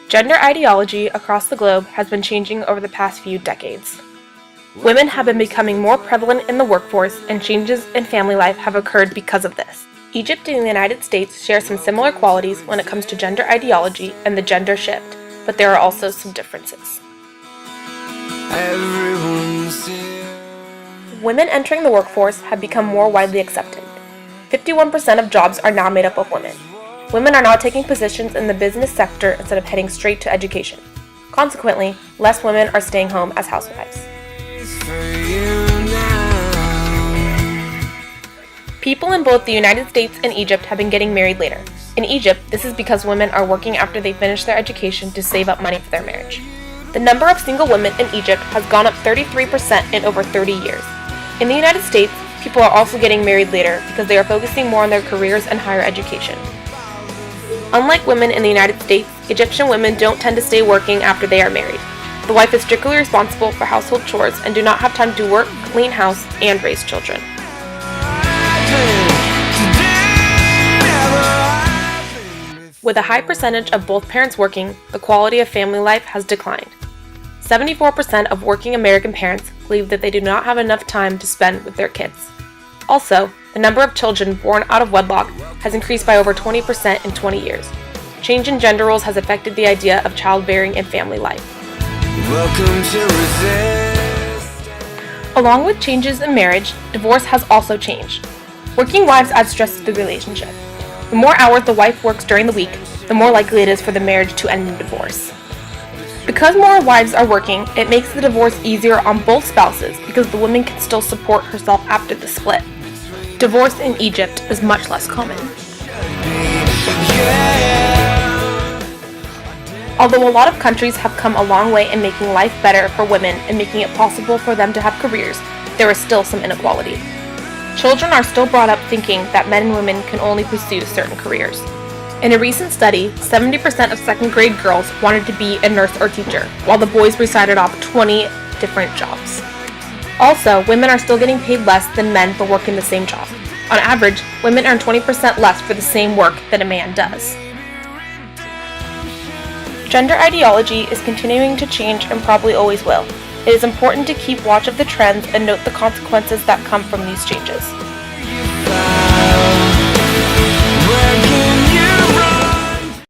Gender ideology across the globe has been changing over the past few decades. Women have been becoming more prevalent in the workforce, and changes in family life have occurred because of this. Egypt and the United States share some similar qualities when it comes to gender ideology and the gender shift, but there are also some differences. Women entering the workforce have become more widely accepted. 51% of jobs are now made up of women. Women are now taking positions in the business sector instead of heading straight to education. Consequently, less women are staying home as housewives. People in both the United States and Egypt have been getting married later. In Egypt, this is because women are working after they finish their education to save up money for their marriage. The number of single women in Egypt has gone up 33% in over 30 years. In the United States, people are also getting married later because they are focusing more on their careers and higher education. Unlike women in the United States, Egyptian women don't tend to stay working after they are married. The wife is strictly responsible for household chores and do not have time to work, clean house, and raise children. With a high percentage of both parents working, the quality of family life has declined. 74% of working American parents believe that they do not have enough time to spend with their kids. Also, the number of children born out of wedlock has increased by over 20% in 20 years. Change in gender roles has affected the idea of childbearing and family life. Along with changes in marriage, divorce has also changed. Working wives add stress to the relationship. The more hours the wife works during the week, the more likely it is for the marriage to end in divorce. Because more wives are working, it makes the divorce easier on both spouses because the woman can still support herself after the split. Divorce in Egypt is much less common. Although a lot of countries have come a long way in making life better for women and making it possible for them to have careers, there is still some inequality. Children are still brought up thinking that men and women can only pursue certain careers. In a recent study, 70% of second-grade girls wanted to be a nurse or teacher, while the boys recited off 20 different jobs. Also, women are still getting paid less than men for working the same job. On average, women earn 20% less for the same work that a man does. Gender ideology is continuing to change and probably always will. It is important to keep watch of the trends and note the consequences that come from these changes.